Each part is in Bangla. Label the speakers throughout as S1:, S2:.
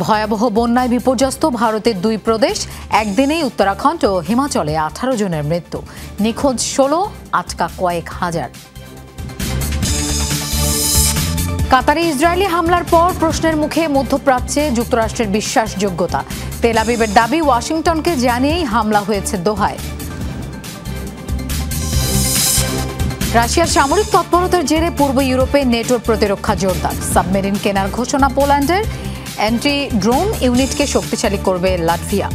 S1: ভয়াবহ বন্যায় বিপর্যস্ত ভারতের দুই প্রদেশ, একদিনেই উত্তরাখণ্ড ও হিমাচলে 18 জনের মৃত্যু, নিখোঁজ 16, আটকা কয়েক হাজার। কাতারে ইসরায়েলি হামলার পর প্রশ্নের মুখে মধ্যপ্রাচ্যে যুক্তরাষ্ট্রের বিশ্বাসযোগ্যতা। তেল আবিবের দাবি, ওয়াশিংটনকে জানিয়েই হামলা হয়েছে দোহায়। রাশিয়ার সামরিক তৎপরতার জেরে পূর্ব ইউরোপে নেটোর প্রতিরক্ষা জোরদার। সাবমেরিন কেনার ঘোষণা পোল্যান্ডের। অ্যান্টি ড্রোন ইউনিটকে শক্তিশালী করবে লাটভিয়া।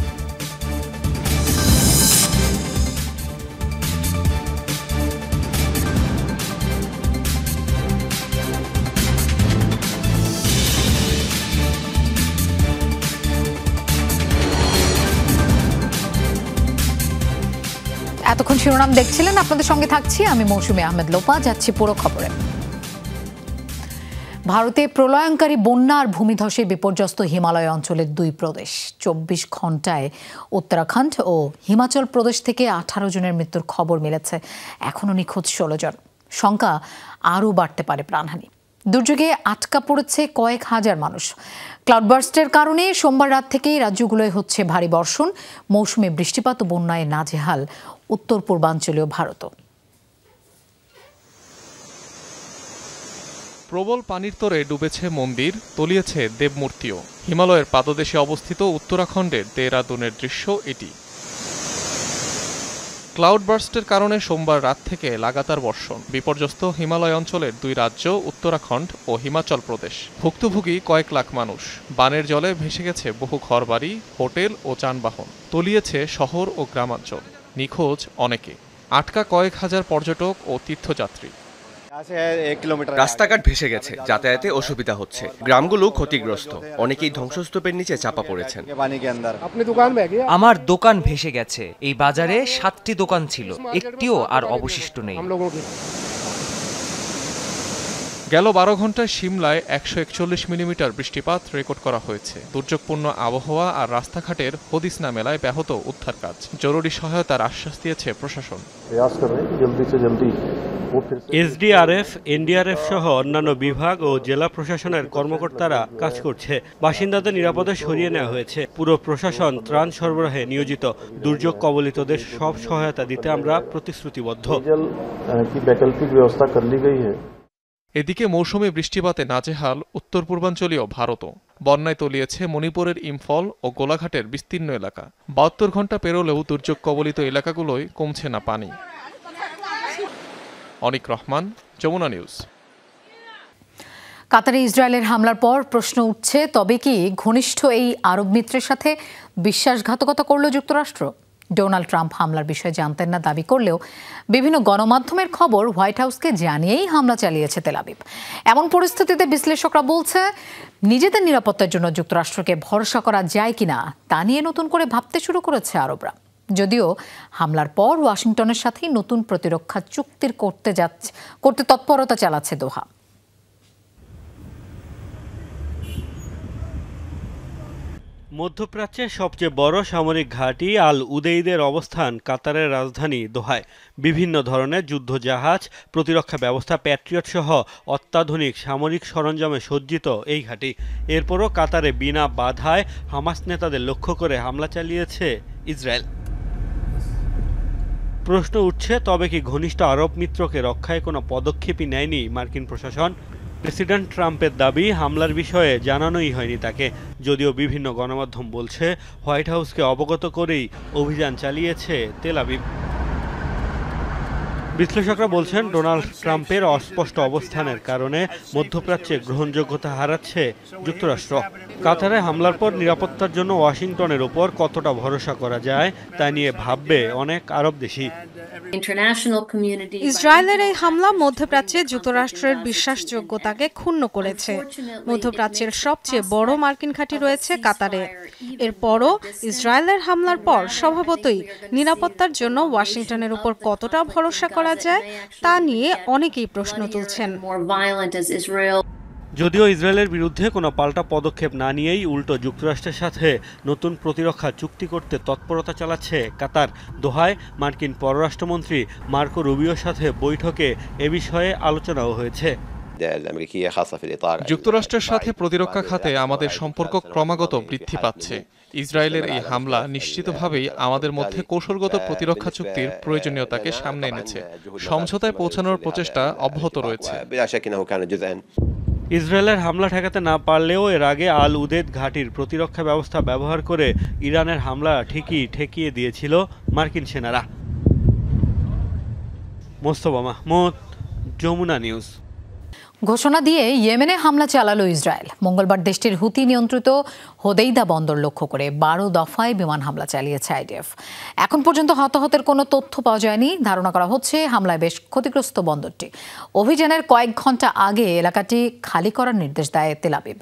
S1: এতক্ষণ শিরোনাম দেখছিলেন, আপনাদের সঙ্গে থাকছি আমি মৌসুমী আহমেদ লোপা। যাচ্ছি পুরো খবরে। ভারতে প্রলয়ঙ্কারী বন্যা আর ভূমিধসে বিপর্যস্ত হিমালয় অঞ্চলের দুই প্রদেশ। 24 ঘন্টায় উত্তরাখণ্ড ও হিমাচল প্রদেশ থেকে 18 জনের মৃত্যুর খবর মিলেছে। এখনও নিখোঁজ 16 জন। সংখ্যা আরও বাড়তে পারে প্রাণহানি। দুর্যোগে আটকা পড়েছে কয়েক হাজার মানুষ। ক্লাউডবার্স্টের কারণে সোমবার রাত থেকেই রাজ্যগুলোয় হচ্ছে ভারী বর্ষণ। মৌসুমী বৃষ্টিপাত ও বন্যায় নাজেহাল উত্তর পূর্বাঞ্চলীয় ভারত।
S2: প্রবল পানির তোরে ডুবেছে মন্দির, তলিয়েছে দেবমূর্তিও। হিমালয়ের পাদদেশে অবস্থিত উত্তরাখণ্ডের দেহরাদুনের দৃশ্য এটি। ক্লাউডবার্স্টের কারণে সোমবার রাত থেকে লাগাতার বর্ষণ। বিপর্যস্ত হিমালয় অঞ্চলের দুই রাজ্য উত্তরাখণ্ড ও হিমাচল প্রদেশ। ভুক্তভোগী কয়েক লাখ মানুষ। বানের জলে ভেসে গেছে বহু ঘরবাড়ি, হোটেল ও যানবাহন। তলিয়েছে শহর ও গ্রামাঞ্চল। নিখোঁজ অনেকে। আটকা কয়েক হাজার পর্যটক ও তীর্থযাত্রী।
S3: রাস্তাঘাট ভেসে গেছে, যাতায়াতে অসুবিধা হচ্ছে। গ্রামগুলো ক্ষতিগ্রস্ত, অনেকেই ধ্বংসস্তূপের নিচে চাপা পড়েছেন।
S4: আমার দোকান ভেসে গেছে। এই বাজারে 7টি দোকান ছিল, একটিও আর অবশিষ্ট নেই।
S2: গেল 12 ঘন্টায় সিমলায় 141 মিলিমিটার বৃষ্টিপাত রেকর্ড করা হয়েছে। দুর্যোগপূর্ণ আবহাওয়া আর রাস্তাঘাটের হদিস না মেলায় ব্যাহত উদ্ধার কাজ। জরুরি সহায়তার আশ্বাস দিয়েছে প্রশাসন।
S5: এসডিআরএফ, এনডিআরএফ সহ অন্যান্য বিভাগ ও জেলা প্রশাসনের কর্মকর্তারা কাজ করছে। বাসিন্দাদের নিরাপদে সরিয়ে নেওয়া হয়েছে। পুরো প্রশাসন ত্রাণ সরবরাহে নিয়োজিত। দুর্যোগ কবলিতদের সব সহায়তা দিতে আমরা প্রতিশ্রুতিবদ্ধ।
S2: এদিকে মৌসুমী বৃষ্টিপাতে নাজেহাল উত্তর পূর্বাঞ্চলীয় ভারতও। বন্যায় তলিয়েছে মণিপুরের ইম্ফল ও গোলাঘাটের বিস্তীর্ণ এলাকা। 72 ঘন্টা পেরোলেও দুর্যোগ কবলিত এলাকাগুলোয় কমছে না পানি। অনিক রহমান, যমুনা নিউজ।
S1: কাতারে ইসরায়েলের হামলার পর প্রশ্ন উঠছে, তবে কি ঘনিষ্ঠ এই আরব মিত্রের সাথে বিশ্বাসঘাতকতা করল যুক্তরাষ্ট্র? ডোনাল্ড ট্রাম্প হামলার বিষয়ে জানতেন না দাবি করলেও বিভিন্ন গণমাধ্যমের খবর হোয়াইট হাউসকে জানিয়েই হামলা চালিয়েছে তেল আবিব। এমন পরিস্থিতিতে বিশ্লেষকরা বলছে, নিজেদের নিরাপত্তার জন্য যুক্তরাষ্ট্রকে ভরসা করা যায় কিনা তা নিয়ে নতুন করে ভাবতে শুরু করেছে আরবরা। যদিও হামলার পর ওয়াশিংটনের সাথেই নতুন প্রতিরক্ষা চুক্তির করতে তৎপরতা চালাচ্ছে দোহা।
S5: মধ্যপ্রাচ্যের সবচেয়ে বড় সামরিক ঘাঁটি আল উদেইদের অবস্থান কাতারের রাজধানী দোহায়। বিভিন্ন ধরনের যুদ্ধজাহাজ, প্রতিরক্ষা ব্যবস্থা, প্যাট্রিয়ট সহ অত্যাধুনিক সামরিক সরঞ্জামে সজ্জিত এই ঘাঁটি। এরপরও কাতারে বিনা বাধায় হামাস নেতাদের লক্ষ্য করে হামলা চালিয়েছে ইসরায়েল। প্রশ্ন উঠছে, তবে কি ঘনিষ্ঠ আরব মিত্রকে রক্ষায় কোনো পদক্ষেপই নেয়নি মার্কিন প্রশাসন? প্রেসিডেন্ট ট্রাম্পের দাবি, হামলার বিষয়ে জানানোই হয়নি তাকে। যদিও বিভিন্ন গণমাধ্যম বলছে, হোয়াইট হাউসকে অবগত করেই অভিযান চালিয়েছে তেল আবিব। বিশ্লেষকরা বলছেন, ডোনাল্ড ট্রাম্পের অস্পষ্ট অবস্থানের কারণে মধ্যপ্রাচ্যে গ্রহণযোগ্যতা হারাচ্ছে যুক্তরাষ্ট্র। কাতারে হামলার পর নিরাপত্তার জন্য ওয়াশিংটনের উপর কতটা ভরসা করা যায় তা নিয়ে ভাববে অনেক আরব দেশই।
S6: ইসরায়েলের এই হামলা মধ্যপ্রাচ্যে যুক্তরাষ্ট্রের বিশ্বাসযোগ্যতাকে ক্ষুণ্ণ করেছে। মধ্যপ্রাচ্যের সবচেয়ে বড় মার্কিন ঘাঁটি রয়েছে কাতারে। এরপরও ইসরায়েলের হামলার পর স্বভাবতই নিরাপত্তার জন্য ওয়াশিংটনের উপর কতটা ভরসা করা যায় তা নিয়ে অনেকেই প্রশ্ন তুলছেন।
S5: যদিও ইসরায়েলের বিরুদ্ধে কোনো পাল্টা পদক্ষেপ না নিয়েই উল্টো যুক্তরাষ্ট্রের সাথে নতুন প্রতিরক্ষা চুক্তি করতে তৎপরতা চালাচ্ছে কাতার। দোহায় মার্কিন পররাষ্ট্রমন্ত্রী মার্কো রুবিওর সাথে বৈঠকে এ বিষয়ে আলোচনাও হয়েছে।
S2: যুক্তরাষ্ট্রের সাথে প্রতিরক্ষা খাতে আমাদের সম্পর্ক ক্রমাগত বৃদ্ধি পাচ্ছে। ইসরায়েলের এই হামলা নিশ্চিতভাবেই আমাদের মধ্যে কৌশলগত প্রতিরক্ষা চুক্তির প্রয়োজনীয়তাকে সামনে এনেছে। সমঝোতায় পৌঁছানোর প্রচেষ্টা অব্যাহত রয়েছে।
S5: ইসরায়েলের হামলা ঠেকাতে না পারলেও এর আগে আল উদেদ ঘাঁটির প্রতিরক্ষা ব্যবস্থা ব্যবহার করে ইরানের হামলা ঠিকই ঠেকিয়ে দিয়েছিল মার্কিন সেনারা। মোস্তফা মাহমুদ, যমুনা নিউজ।
S1: ঘোষণা দিয়ে ইয়েমেনে হামলা চালালো ইসরায়েল। মঙ্গলবার দেশটির হুতি নিয়ন্ত্রিত হোদেইদা বন্দর লক্ষ্য করে 12 দফায় বিমান হামলা চালিয়েছে আইডিএফ। এখন পর্যন্ত হতাহতের কোনো তথ্য পাওয়া যায়নি। ধারণা করা হচ্ছে হামলায় বেশ ক্ষতিগ্রস্ত বন্দরটি। অভিযানের কয়েক ঘন্টা আগে এলাকাটি খালি করার নির্দেশ দেয় তেল আবিব।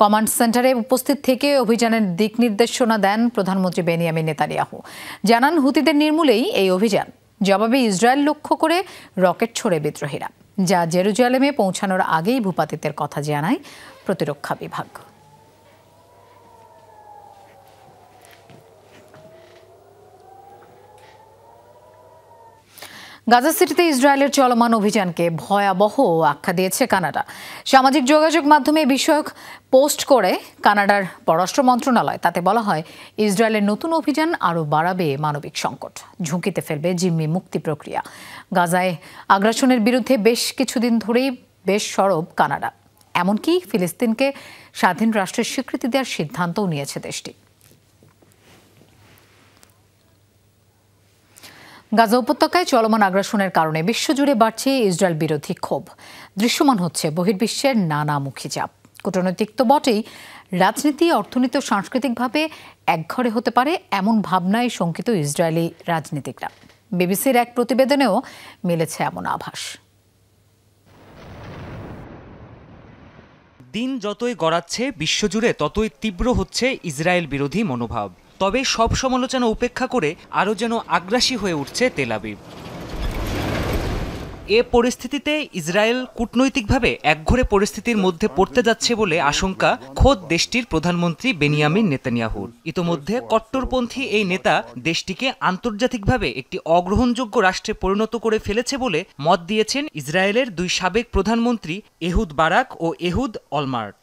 S1: কমান্ড সেন্টারে উপস্থিত থেকে অভিযানের দিক নির্দেশনা দেন প্রধানমন্ত্রী বেনিয়ামিন নেতানিয়াহু। জানান, হুতিদের নির্মূলেই এই অভিযান। জবাবে ইসরায়েল লক্ষ্য করে রকেট ছোড়ে বিদ্রোহীরা, যা জেরুজালেমে পৌঁছানোর আগেই ভূপাতিতের কথা জানায় প্রতিরক্ষা বিভাগ। গাজা সিটিতে ইসরায়েলের চলমান অভিযানকে ভয়াবহ আখ্যা দিয়েছে কানাডা। সামাজিক যোগাযোগ মাধ্যমে বিষয়ক পোস্ট করে কানাডার পররাষ্ট্র মন্ত্রণালয়, তাতে বলা হয় ইসরায়েলের নতুন অভিযান আরও বাড়াবে মানবিক সংকট, ঝুঁকিতে ফেলবে জিম্মি মুক্তি প্রক্রিয়া। গাজায় আগ্রাসনের বিরুদ্ধে বেশ কিছুদিন ধরেই বেশ সরব কানাডা। এমনকি ফিলিস্তিনকে স্বাধীন রাষ্ট্রের স্বীকৃতি দেওয়ার সিদ্ধান্তও নিয়েছে দেশটি। গাজা উপত্যকায় চলমান আগ্রাসনের কারণে বিশ্বজুড়ে বাড়ছে ইসরায়েল বিরোধী ক্ষোভ। দৃশ্যমান হচ্ছে বহির্বিশ্বের নানামুখী চাপ। কূটনৈতিক তো বটেই, রাজনীতি, অর্থনীতি ও সাংস্কৃতিকভাবে একঘরে হতে পারে এমন ভাবনায় শঙ্কিত ইসরায়েলি রাজনীতিকরা। বিবিসির এক প্রতিবেদনেও মিলেছে এমন আভাস।
S4: দিন যতই গড়াচ্ছে বিশ্বজুড়ে ততই তীব্র হচ্ছে ইসরায়েল বিরোধী মনোভাব। তবে সব সমালোচনা উপেক্ষা করে আরও যেন আগ্রাসী হয়ে উঠছে তেল আবিব। এ পরিস্থিতিতে ইসরায়েল কূটনৈতিকভাবে একঘরে পরিস্থিতির মধ্যে পড়তে যাচ্ছে বলে আশঙ্কা খোদ দেশটির প্রধানমন্ত্রী বেনিয়ামিন নেতানিয়াহুর। ইতোমধ্যে কট্টরপন্থী এই নেতা দেশটিকে আন্তর্জাতিকভাবে একটি অগ্রহণযোগ্য রাষ্ট্রে পরিণত করে ফেলেছে বলে মত দিয়েছেন ইসরায়েলের দুই সাবেক প্রধানমন্ত্রী এহুদ বারাক ও এহুদ অলমার্ট।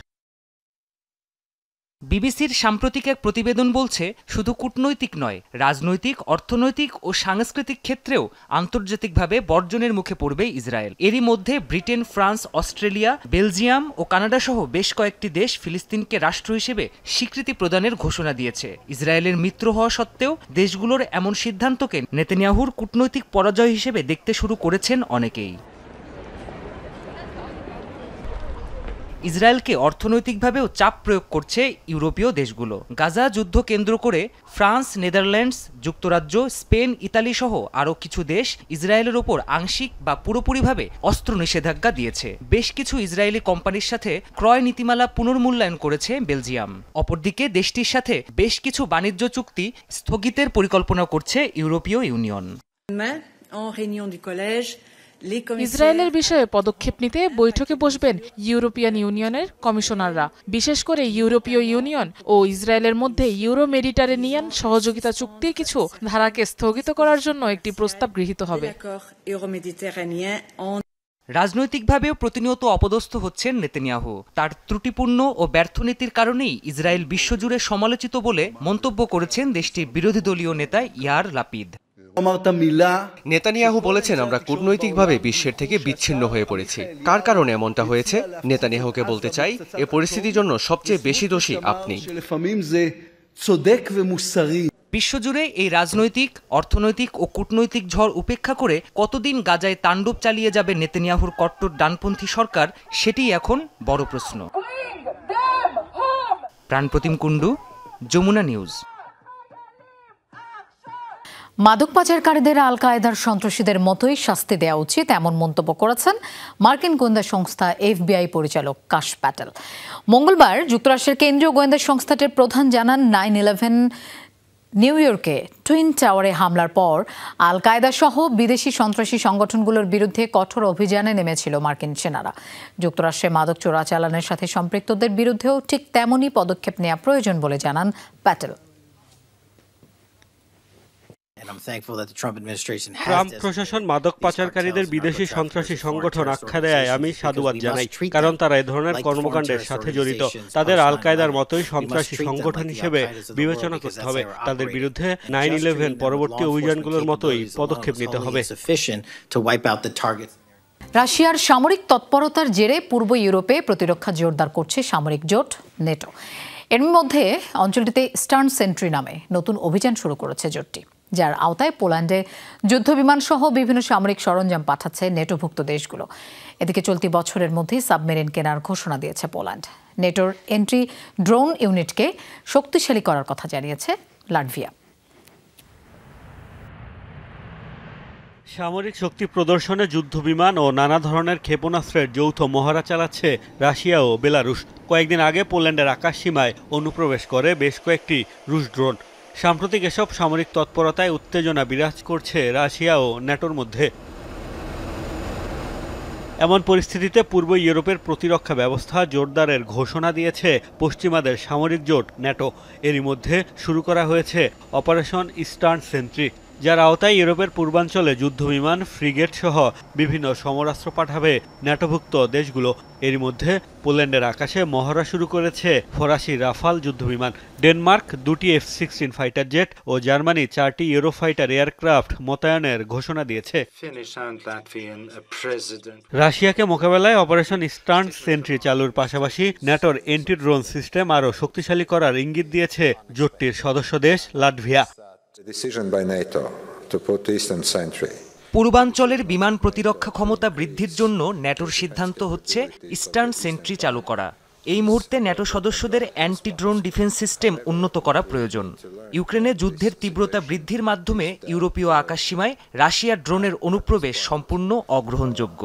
S4: বিবিসির সাম্প্রতিক এক প্রতিবেদন বলছে, শুধু কূটনৈতিক নয়, রাজনৈতিক, অর্থনৈতিক ও সাংস্কৃতিক ক্ষেত্রেও আন্তর্জাতিকভাবে বর্জনের মুখে পড়বে ইসরায়েল। এরই মধ্যে ব্রিটেন, ফ্রান্স, অস্ট্রেলিয়া, বেলজিয়াম ও কানাডা সহ বেশ কয়েকটি দেশ ফিলিস্তিনকে রাষ্ট্র হিসেবে স্বীকৃতি প্রদানের ঘোষণা দিয়েছে। ইসরায়েলের মিত্র হওয়া সত্ত্বেও দেশগুলোর এমন সিদ্ধান্তকে নেতানিয়াহুর কূটনৈতিক পরাজয় হিসেবে দেখতে শুরু করেছেন অনেকেই। ইসরায়েলকে অর্থনৈতিকভাবেও চাপ প্রয়োগ করছে ইউরোপীয় দেশগুলো। গাজা যুদ্ধ কেন্দ্র করে ফ্রান্স, নেদারল্যান্ডস, যুক্তরাজ্য, স্পেন, ইতালি সহ আরও কিছু দেশ ইসরায়েলের ওপর আংশিক বা পুরোপুরিভাবে অস্ত্র নিষেধাজ্ঞা দিয়েছে। বেশ কিছু ইসরায়েলি কোম্পানির সাথে ক্রয় নীতিমালা পুনর্মূল্যায়ন করেছে বেলজিয়াম। অপরদিকে দেশটির সাথে বেশ কিছু বাণিজ্য চুক্তি স্থগিতের পরিকল্পনা করছে ইউরোপীয় ইউনিয়ন।
S7: ইসরায়েলের বিষয়ে পদক্ষেপ নিতে বৈঠকে বসবেন ইউরোপিয়ান ইউনিয়নের কমিশনাররা। বিশেষ করে ইউরোপীয় ইউনিয়ন ও ইসরায়েলের মধ্যে ইউরো মেডিটারেনিয়ান সহযোগিতা চুক্তির কিছু ধারাকে স্থগিত করার জন্য একটি প্রস্তাব গৃহীত হবে।
S4: রাজনৈতিকভাবেও প্রতিনিয়ত অপদস্থ হচ্ছেন নেতানিয়াহু। তার ত্রুটিপূর্ণ ও ব্যর্থ নীতির কারণেই ইসরায়েল বিশ্বজুড়ে সমালোচিত বলে মন্তব্য করেছেন দেশটির বিরোধী দলীয় নেতা ইয়ার লাপিদ।
S3: নেতানিয়াহু বলেছেন, আমরা কূটনৈতিকভাবে বিশ্বের থেকে বিচ্ছিন্ন হয়ে পড়েছি। কার কারণে এমনটা হয়েছে? নেতানিয়াহুকে বলতে চাই, এ পরিস্থিতির জন্য সবচেয়ে বেশি দোষী আপনি।
S4: বিশ্বজুড়ে এই রাজনৈতিক, অর্থনৈতিক ও কূটনৈতিক ঝড় উপেক্ষা করে কতদিন গাজায় তাণ্ডব চালিয়ে যাবে নেতানিয়াহুর কট্টর ডানপন্থী সরকার, সেটি এখন বড় প্রশ্ন। প্রাণপ্রতিম কুণ্ডু, যমুনা নিউজ।
S1: মাদক পাচারকারীদের আল কায়েদার সন্ত্রাসীদের মতোই শাস্তি দেওয়া উচিত, এমন মন্তব্য করেছেন মার্কিন গোয়েন্দা সংস্থা এফবিআই পরিচালক কাশ প্যাটেল। মঙ্গলবার যুক্তরাষ্ট্রের কেন্দ্রীয় গোয়েন্দা সংস্থাটির প্রধান জানান, 9/11 নিউ ইয়র্কে টুইন টাওয়ারে হামলার পর আল কায়েদা সহ বিদেশি সন্ত্রাসী সংগঠনগুলোর বিরুদ্ধে কঠোর অভিযানে নেমেছিল মার্কিন সেনারা। যুক্তরাষ্ট্রে মাদক চোরাচালানের সাথে সম্পৃক্তদের বিরুদ্ধেও ঠিক তেমনই পদক্ষেপ নেওয়া প্রয়োজন বলে জানান প্যাটেল।
S5: ট্রাম্প প্রশাসন মাদক পাচারকারীদের বিদেশি সন্ত্রাসী সংগঠন আখ্যা দেয় আমি সাধুবাদ জানাই, কারণ তারা এই ধরনের কর্মকাণ্ডের সাথে জড়িত। তাদের আল কায়দার মতোই সন্ত্রাসী সংগঠন হিসেবে বিবেচনা করতে হবে। তাদের বিরুদ্ধে 9/11 পরবর্তী অভিযানগুলোর মতোই পদক্ষেপ নিতে হবে।
S1: রাশিয়ার সামরিক তৎপরতার জেরে পূর্ব ইউরোপে প্রতিরক্ষা জোরদার করছে সামরিক জোট নেটো। এর মধ্যে অঞ্চলটিতে ইস্টার্ন সেন্ট্রি নামে নতুন অভিযান শুরু করেছে জোটটি, যার আওতায় পোল্যান্ডে যুদ্ধবিমান সহ বিভিন্ন সামরিক সরঞ্জাম পাঠাচ্ছে নেটোভুক্ত দেশগুলো। এদিকে চলতি বছরের মধ্যে সাবমেরিন কেনার ঘোষণা দিয়েছে পোল্যান্ড। নেটোর এন্ট্রি ড্রোন ইউনিটকে শক্তিশালী করার কথা জানিয়েছে লাটভিয়া।
S5: সামরিক শক্তি প্রদর্শনে যুদ্ধবিমান ও নানা ধরনের ক্ষেপণাস্ত্রের যৌথ মহড়া চালাচ্ছে রাশিয়া ও বেলারুশ। কয়েকদিন আগে পোল্যান্ডের আকাশসীমায় অনুপ্রবেশ করে বেশ কয়েকটি রুশ ড্রোন। সাম্প্রতিক এসব সামরিক তৎপরতায় উত্তেজনা বিরাজ করছে রাশিয়া ও ন্যাটোর মধ্যে। এমন পরিস্থিতিতে পূর্ব ইউরোপের প্রতিরক্ষা ব্যবস্থা জোরদারের ঘোষণা দিয়েছে পশ্চিমাদের সামরিক জোট ন্যাটো। এরই মধ্যে শুরু করা হয়েছে অপারেশন ইস্টার্ন সেন্ট্রি, যার আওতায় ইউরোপের পূর্বাঞ্চলে যুদ্ধবিমান, ফ্রিগেট সহ বিভিন্ন সমরাস্ত্র পাঠাবে ন্যাটোভুক্ত দেশগুলো। এরই মধ্যে পোল্যান্ডের আকাশে মহড়া শুরু করেছে ফরাসি রাফাল যুদ্ধবিমান। ডেনমার্ক 2টি F-16 ফাইটার জেট ও জার্মানি 4টি ইউরোফাইটার এয়ারক্রাফট মোতায়েনের ঘোষণা দিয়েছে। রাশিয়াকে মোকাবেলায় অপারেশন ইস্টার্ন সেন্ট্রি চালুর পাশাপাশি ন্যাটোর এন্টি ড্রোন সিস্টেম আরও শক্তিশালী করার ইঙ্গিত দিয়েছে জোটটির সদস্য দেশ লাটভিয়া।
S4: পূর্বাঞ্চলের বিমান প্রতিরক্ষা ক্ষমতা বৃদ্ধির জন্য ন্যাটোর সিদ্ধান্ত হচ্ছে ইস্টার্ন সেন্ট্রি চালু করা। এই মুহূর্তে ন্যাটো সদস্যদের অ্যান্টি ড্রোন ডিফেন্স সিস্টেম উন্নত করা প্রয়োজন। ইউক্রেনে যুদ্ধের তীব্রতা বৃদ্ধির মাধ্যমে ইউরোপীয় আকাশসীমায় রাশিয়ার ড্রোনের অনুপ্রবেশ সম্পূর্ণ অগ্রহণযোগ্য।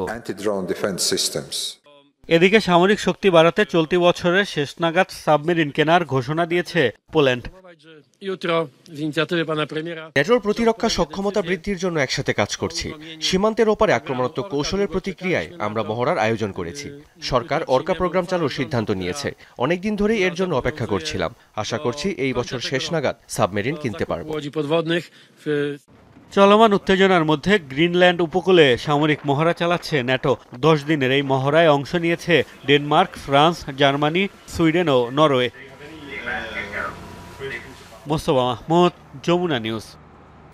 S5: এদিকে সামরিক শক্তি বাড়াতে চলতি বছরের শেষ নাগাদ সাবমেরিন কেনার ঘোষণা দিয়েছে পোল্যান্ড।
S3: ন্যাটোর প্রতিরক্ষা সক্ষমতা বৃদ্ধির জন্য একসাথে কাজ করছি। সীমান্তের ওপারে আক্রমণাত্মক কৌশলের প্রতিক্রিয়ায় আমরা মহড়ার আয়োজন করেছি। সরকার অর্কা প্রোগ্রাম চালুর সিদ্ধান্ত নিয়েছে। অনেকদিন ধরেই এর জন্য অপেক্ষা করছিলাম। আশা করছি এই বছর শেষ নাগাদ সাবমেরিন কিনতে পারব।
S5: চলমান উত্তেজনার মধ্যে গ্রিনল্যান্ড উপকূলে সামরিক মহড়া চালাচ্ছে ন্যাটো। 10 দিনের এই মহড়ায় অংশ নিয়েছে ডেনমার্ক, ফ্রান্স, জার্মানি, সুইডেন ও নরওয়ে। মোস্তফা মাহমুদ, যমুনা নিউজ।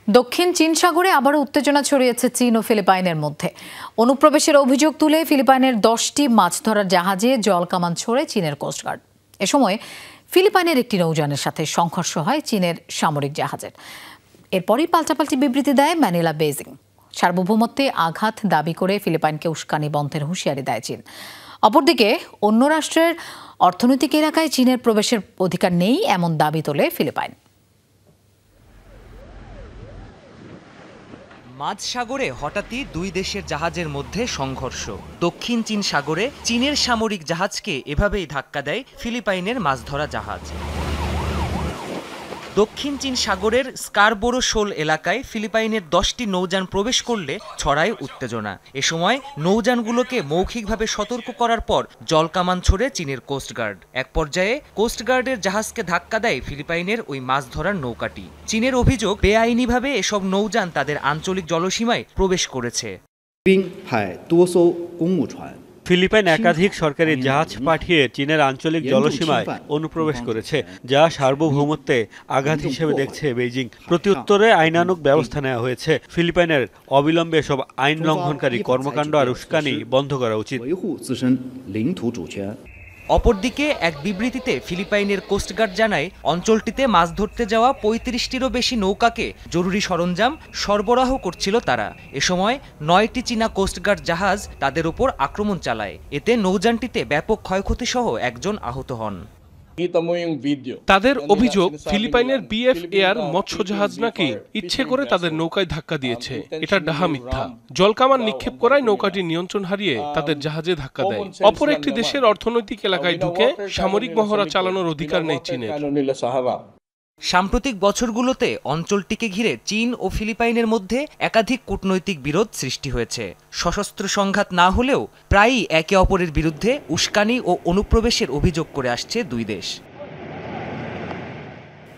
S1: দক্ষিণ চীন সাগরে আবারও উত্তেজনা ছড়িয়েছে চীন ও ফিলিপাইনের মধ্যে। অনুপ্রবেশের অভিযোগ তুলে ফিলিপাইনের 10টি মাছ ধরার জাহাজে জল কামান ছোড়ে চীনের কোস্টগার্ড। এ সময় ফিলিপাইনের একটি নৌযানের সাথে সংঘর্ষ হয় চীনের সামরিক জাহাজের। এরপরই পাল্টাপাল্টি বিবৃতি দেয় ম্যানিলা বেজিং। সার্বভৌমত্বে আঘাত দাবি করে ফিলিপাইনকে উস্কানি বন্ধের হুঁশিয়ারি দেয় চীন। অপরদিকে অন্য রাষ্ট্রের অর্থনৈতিক এলাকায় চীনের প্রবেশের অধিকার নেই এমন দাবি তোলে ফিলিপাইন।
S4: মাঝ সাগরে হঠাৎই দুই দেশের জাহাজের মধ্যে সংঘর্ষ। দক্ষিণ চীন সাগরে চীনের সামরিক জাহাজকে এভাবেই ধাক্কা দেয় ফিলিপাইনের মাছ ধরা জাহাজ। দক্ষিণ চীন সাগরের স্কারবোরো শোল এলাকায় ফিলিপাইনের 10টি নৌযান প্রবেশ করলে ছড়ায় উত্তেজনা। এ সময় নৌযানগুলোকে মৌখিকভাবে সতর্ক করার পর জলকামান ছোড়ে চীনের কোস্টগার্ড। এক পর্যায়ে কোস্টগার্ডের জাহাজকে ধাক্কা দেয় ফিলিপাইনের ওই মাছ ধরার নৌকাটি। চীনের অভিযোগ, বেআইনিভাবে এসব নৌযান তাদের আঞ্চলিক জলসীমায় প্রবেশ করেছে।
S5: ফিলিপাইন একাধিক সরকারি জাহাজ পাঠিয়ে চীনের আঞ্চলিক জলসীমায় অনুপ্রবেশ করেছে, যা সার্বভৌমত্বে আঘাত হিসেবে দেখছে বেইজিং। প্রত্যুত্তরে আইনানুগ ব্যবস্থা নেওয়া হয়েছে। ফিলিপাইনের অবিলম্বে সব আইন লঙ্ঘনকারী কর্মকাণ্ড আর উস্কানি বন্ধ করা উচিত।
S4: অপরদিকে এক বিবৃতিতে ফিলিপাইনের কোস্টগার্ড জানায়, অঞ্চলটিতে মাছ ধরতে যাওয়া 35টিরও বেশি নৌকাকে জরুরি সরঞ্জাম সরবরাহ করছিল তারা। এ সময় 9টি চীনা কোস্টগার্ড জাহাজ তাদের উপর আক্রমণ চালায়। এতে নৌযানটিতে ব্যাপক ক্ষয়ক্ষতি সহ একজন আহত হন।
S8: তাদের অভিযোগ, ফিলিপাইনের বিএফ এয়ার মৎস্য জাহাজ নাকি ইচ্ছে করে তাদের নৌকায় ধাক্কা দিয়েছে। এটা ডাহা মিথ্যা। জলকামান নিক্ষেপ করায় নৌকাটি নিয়ন্ত্রণ হারিয়ে তাদের জাহাজে ধাক্কা দেয়। অপর একটি দেশের অর্থনৈতিক এলাকায় ঢুকে সামরিক মহড়া চালানোর অধিকার নেই চীনের।
S4: সাম্প্রতিক বছরগুলোতে অঞ্চলটিকে ঘিরে চীন ও ফিলিপাইনের মধ্যে একাধিক কূটনৈতিক বিরোধ সৃষ্টি হয়েছে। সশস্ত্র সংঘাত না হলেও প্রায়ই একে অপরের বিরুদ্ধে উস্কানি ও অনুপ্রবেশের অভিযোগ করে আসছে দুই দেশ।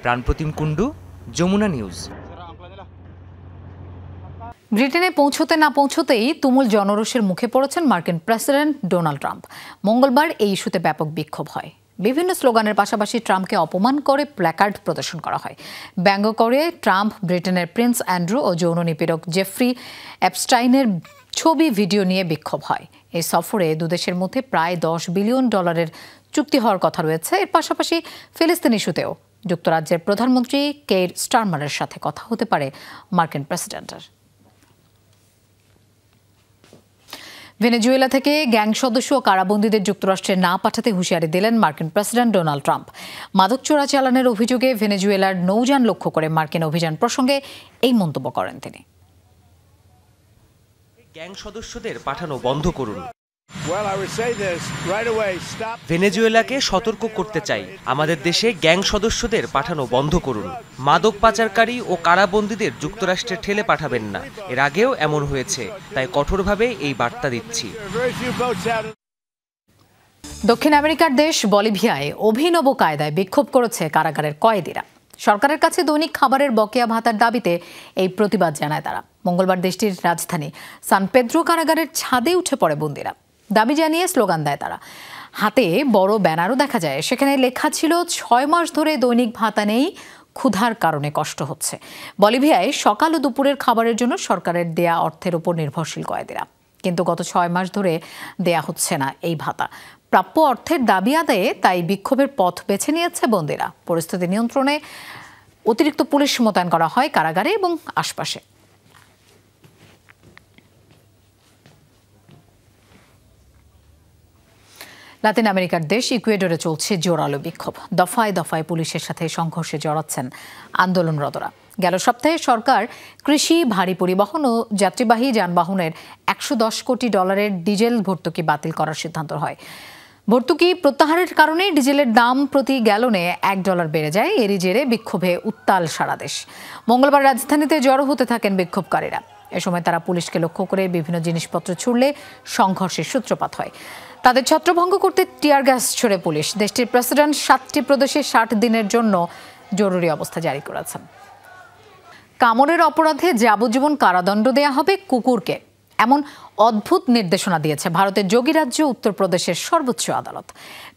S4: প্রাণপ্রতিম কুণ্ডু, যমুনা নিউজ।
S1: ব্রিটেনে পৌঁছতে না পৌঁছতেই তুমুল জনরোষের মুখে পড়েছেন মার্কিন প্রেসিডেন্ট ডোনাল্ড ট্রাম্প। মঙ্গলবার এই ইস্যুতে ব্যাপক বিক্ষোভ হয়। বিভিন্ন স্লোগানের পাশাপাশি ট্রাম্পকে অপমান করে প্ল্যাকার্ড প্রদর্শন করা হয়। ব্যঙ্গ করে ট্রাম্প ব্রিটেনের প্রিন্স অ্যান্ড্রু ও যৌন নিপীড়ক জেফ্রি এপস্টাইনের ছবি ভিডিও নিয়ে বিক্ষোভ হয়। এই সফরে দুদেশের মধ্যে প্রায় $10 বিলিয়ন চুক্তি হওয়ার কথা রয়েছে। এর পাশাপাশি ফিলিস্তিন ইস্যুতেও যুক্তরাজ্যের প্রধানমন্ত্রী কেইর স্টারমারের সাথে কথা হতে পারে মার্কিন প্রেসিডেন্টের। ভেনেজুয়েলা থেকে গ্যাং সদস্য ও কারাবন্দীদের যুক্তরাষ্ট্রে না পাঠাতে হুঁশিয়ারি দিলেন মার্কিন প্রেসিডেন্ট ডোনাল্ড ট্রাম্প। মাদক চোরাচালানের অভিযোগে ভেনেজুয়েলার নৌযান লক্ষ্য করে মার্কিন অভিযান প্রসঙ্গে এই মন্তব্য করেন তিনি।
S9: গ্যাং সদস্যদের পাঠানো বন্ধ করুন। ভেনেজুয়েলাকে সতর্ক করতে চাই, আমাদের দেশে গ্যাং সদস্যদের পাঠানো বন্ধ করুন। মাদক পাচারকারী ও কারাবন্দীদের যুক্তরাষ্ট্রে ঠেলে পাঠাবেন না। এর আগেও এমন হয়েছে, তাই কঠোরভাবে এই বার্তা দিচ্ছি।
S1: দক্ষিণ আমেরিকার দেশ বলিভিয়ায় অভিনব কায়দায় বিক্ষোভ করেছে কারাগারের কয়েদিরা। সরকারের কাছে দৈনিক খাবারের বকেয়া ভাতার দাবিতে এই প্রতিবাদ জানায় তারা। মঙ্গলবার দেশটির রাজধানী সান পেদ্রো কারাগারের ছাদে উঠে পড়ে বন্দীরা। দাবি জানিয়ে স্লোগান দেয় তারা। হাতে বড় ব্যানারও দেখা যায়, সেখানে লেখা ছিল 6 মাস ধরে দৈনিক ভাতা নেই, ক্ষুধার কারণে কষ্ট হচ্ছে। বলিভিয়ায় সকাল ও দুপুরের খাবারের জন্য সরকারের দেয়া অর্থের উপর নির্ভরশীল কয়েদিরা, কিন্তু গত 6 মাস ধরে দেয়া হচ্ছে না এই ভাতা। প্রাপ্য অর্থের দাবি আদায়ে তাই বিক্ষোভের পথ বেছে নিয়েছে বন্দীরা। পরিস্থিতি নিয়ন্ত্রণে অতিরিক্ত পুলিশ মোতায়েন করা হয় কারাগারে এবং আশপাশে। লাতিন আমেরিকার দেশ ইকুয়েডরে চলছে জোরালো বিক্ষোভ। দফায় দফায় পুলিশের সাথে সংঘর্ষে জড়াচ্ছেন আন্দোলনরতরা। গেল সপ্তাহে সরকার কৃষি, ভারী পরিবহন ও যাত্রীবাহী যানবাহনের $110 কোটি ডিজেল ভর্তুকি বাতিল করার সিদ্ধান্ত হয়। ভর্তুকি প্রত্যাহারের কারণে ডিজেলের দাম প্রতি গ্যালনে $1 বেড়ে যায়। এরই জেরে বিক্ষোভে উত্তাল সারা দেশ। মঙ্গলবার রাজধানীতে জড়ো হতে থাকেন বিক্ষোভকারীরা। এ সময় তারা পুলিশকে লক্ষ্য করে বিভিন্ন জিনিসপত্র ছুড়লে সংঘর্ষের সূত্রপাত হয়। তাদের ছত্রভঙ্গ করতে টিয়ার গ্যাস ছুড়ে পুলিশ। দেশটির প্রেসিডেন্ট 7টি প্রদেশে 60 দিনের জন্য জরুরি অবস্থা জারি করেছেন। কামড়ের অপরাধে যাবজ্জীবন কারাদণ্ড দেয়া হবে কুকুরকে, এমন অদ্ভুত নির্দেশনা দিয়েছে ভারতের যোগীরাজ্য উত্তরপ্রদেশের সর্বোচ্চ আদালত।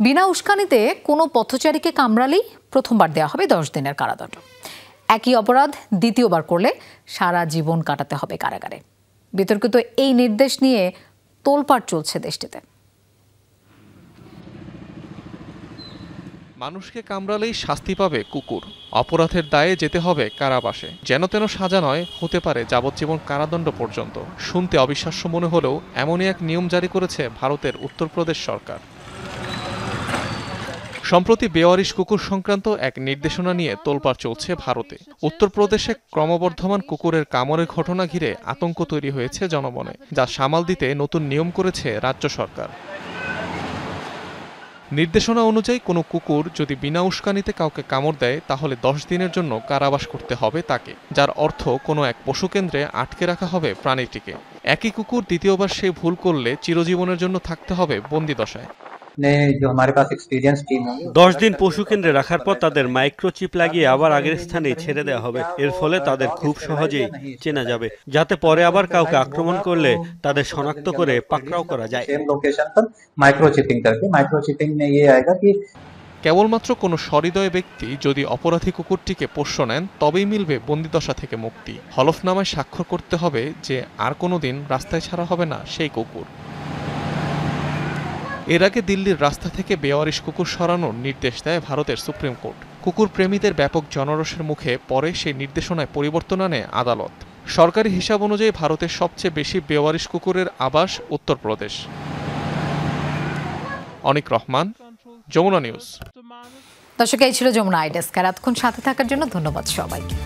S1: বিনা উস্কানিতে কোনো পথচারীকে কামড়ালেই প্রথমবার দেওয়া হবে 10 দিনের কারাদণ্ড। একই অপরাধ দ্বিতীয়বার করলে সারা জীবন কাটাতে হবে কারাগারে। বিতর্কিত এই নির্দেশ নিয়ে তোলপাড় চলছে দেশটিতে।
S2: মানুষকে কামড়ালেই শাস্তি পাবে কুকুর, অপরাধের দায়ে যেতে হবে কারাবাসে। যেন তেন সাজা নয়, হতে পারে যাবজ্জীবন কারাদণ্ড পর্যন্ত। শুনতে অবিশ্বাস্য মনে হলেও এমনই এক নিয়ম জারি করেছে ভারতের উত্তরপ্রদেশ সরকার। সম্প্রতি বেওয়ারিশ কুকুর সংক্রান্ত এক নির্দেশনা নিয়ে তোলপাড় চলছে ভারতে। উত্তরপ্রদেশে ক্রমবর্ধমান কুকুরের কামড়ের ঘটনা ঘিরে আতঙ্ক তৈরি হয়েছে জনমনে, যা সামাল দিতে নতুন নিয়ম করেছে রাজ্য সরকার। নির্দেশনা অনুযায়ী কোনো কুকুর যদি বিনা উস্কানিতে কাউকে কামড় দেয়, তাহলে 10 দিনের জন্য কারাবাস করতে হবে তাকে, যার অর্থ কোনো এক পশুকেন্দ্রে আটকে রাখা হবে প্রাণীটিকে। একই কুকুর দ্বিতীয়বার সে ভুল করলে চিরজীবনের জন্য থাকতে হবে বন্দিদশায়।
S5: 10 দিন পশু কেন্দ্রে রাখার পর তাদের মাইক্রোচিপ লাগিয়ে আবার আগের স্থানে ছেড়ে দেওয়া হবে। এর ফলে তাদের খুব সহজেই চেনা যাবে, যাতে পরে আবার কাউকে আক্রমণ করলে তাদের শনাক্ত করে পাকড়াও করা যায়।
S2: কেবলমাত্র কোনো সহৃদয় ব্যক্তি যদি অপরাধী কুকুরটিকে পোষ্য নেন, তবেই মিলবে বন্দিদশা থেকে মুক্তি। হলফনামায় স্বাক্ষর করতে হবে যে আর কোনোদিন রাস্তায় ছাড়া হবে না সেই কুকুর। এর আগে দিল্লির রাস্তা থেকে বেওয়ারিশ কুকুর সরানোর নির্দেশ দেয় ভারতের সুপ্রিম কোর্ট। কুকুর প্রেমীদের ব্যাপক জনরোষের মুখে পরে সেই নির্দেশনায় পরিবর্তন আনে আদালত। সরকারি হিসাব অনুযায়ী ভারতের সবচেয়ে বেশি বেওয়ারিশ কুকুরের আবাস উত্তরপ্রদেশ। অনিক রহমান, যমুনা নিউজ।
S1: দর্শক, এই ছিল যমুনা আই ডেস্ক। এতক্ষণ সাথে থাকার জন্য ধন্যবাদ সবাইকে।